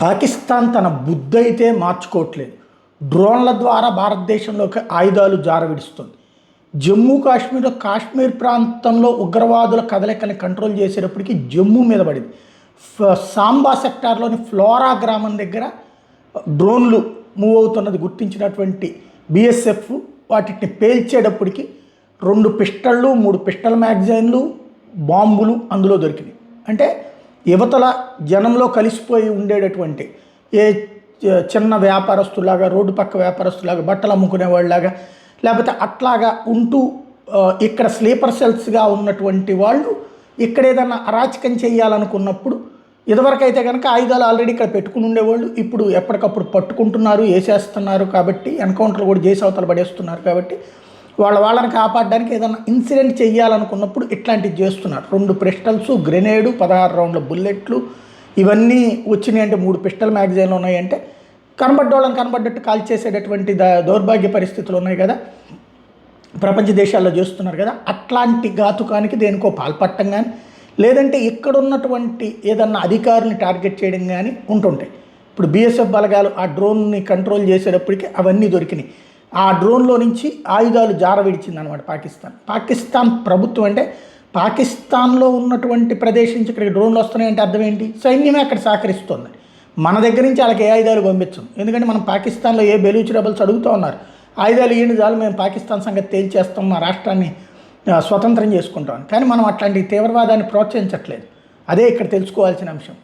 పాకిస్తాన్ తన బుద్ధి అయితే మార్చుకోవట్లేదు. డ్రోన్ల ద్వారా భారతదేశంలోకి ఆయుధాలు జారవిడుస్తుంది. జమ్మూ కాశ్మీర్లో కాశ్మీర్ ప్రాంతంలో ఉగ్రవాదుల కదలికని కంట్రోల్ చేసేటప్పటికి జమ్మూ మీద పడింది. సాంబా సెక్టార్లోని ఫ్లోరా గ్రామం దగ్గర డ్రోన్లు మూవ్ అవుతున్నది గుర్తించినటువంటి బీఎస్ఎఫ్ వాటిని పేల్చేటప్పటికి 2 పిస్టళ్ళు 3 పిస్టల్ మ్యాగజైన్లు బాంబులు అందులో దొరికినాయి. అంటే యువతల జనంలో కలిసిపోయి ఉండేటటువంటి ఏ చిన్న వ్యాపారస్తులాగా, రోడ్డు పక్క వ్యాపారస్తులాగా, బట్టలు అమ్ముకునే వాళ్ళలాగా, లేకపోతే అట్లాగా ఉంటూ ఇక్కడ స్లీపర్ సెల్స్గా ఉన్నటువంటి వాళ్ళు ఇక్కడ ఏదన్నా అరాచకం చేయాలనుకున్నప్పుడు ఇదివరకైతే కనుక ఆయుధాలు ఆల్రెడీ ఇక్కడ పెట్టుకుని ఉండేవాళ్ళు. ఇప్పుడు ఎప్పటికప్పుడు పట్టుకుంటున్నారు, వేసేస్తున్నారు. కాబట్టి ఎన్కౌంటర్లు కూడా చేసి అవతల పడేస్తున్నారు. కాబట్టి వాళ్ళని కాపాడడానికి ఏదైనా ఇన్సిడెంట్ చేయాలనుకున్నప్పుడు ఇట్లాంటివి చేస్తున్నారు. 2 పిస్టల్స్, గ్రెనేడు, 16 రౌండ్ల బుల్లెట్లు ఇవన్నీ వచ్చినాయి. అంటే 3 పిస్టల్ మ్యాగజైన్లు ఉన్నాయంటే కనబడ్డోళ్ళని కనబడ్డట్టు కాల్ చేసేటటువంటి దౌర్భాగ్య పరిస్థితులు ఉన్నాయి కదా, ప్రపంచ దేశాల్లో చేస్తున్నారు కదా. అట్లాంటి ఘాతుకానికి దేనికో పాల్పట్టం కానీ, లేదంటే ఇక్కడున్నటువంటి ఏదన్నా అధికారుల్ని టార్గెట్ చేయడం కానీ ఉంటుంటాయి. ఇప్పుడు బీఎస్ఎఫ్ బలగాలు ఆ డ్రోన్ని కంట్రోల్ చేసేటప్పటికి అవన్నీ దొరికినాయి. ఆ డ్రోన్లో నుంచి ఆయుధాలు జారవిడిచిందనమాట పాకిస్తాన్ ప్రభుత్వం. అంటే పాకిస్తాన్లో ఉన్నటువంటి ప్రదేశం నుంచి ఇక్కడికి డ్రోన్లు వస్తున్నాయంటే అర్థం ఏంటి? సైన్యమే అక్కడ సహకరిస్తుంది. మన దగ్గర నుంచి వాళ్ళకి ఏ ఆయుధాలు పంపించం. ఎందుకంటే మనం పాకిస్తాన్లో ఏ బెలూచి రెబల్స్ అడుగుతూ ఉన్నారు, ఆయుధాలు ఇవ్వండి చాలు, మేము పాకిస్తాన్ సంగతి తేల్చేస్తాం, మా రాష్ట్రాన్ని స్వతంత్రం చేసుకుంటాం. కానీ మనం అట్లాంటి తీవ్రవాదాన్ని ప్రోత్సహించట్లేదు. అదే ఇక్కడ తెలుసుకోవాల్సిన అంశం.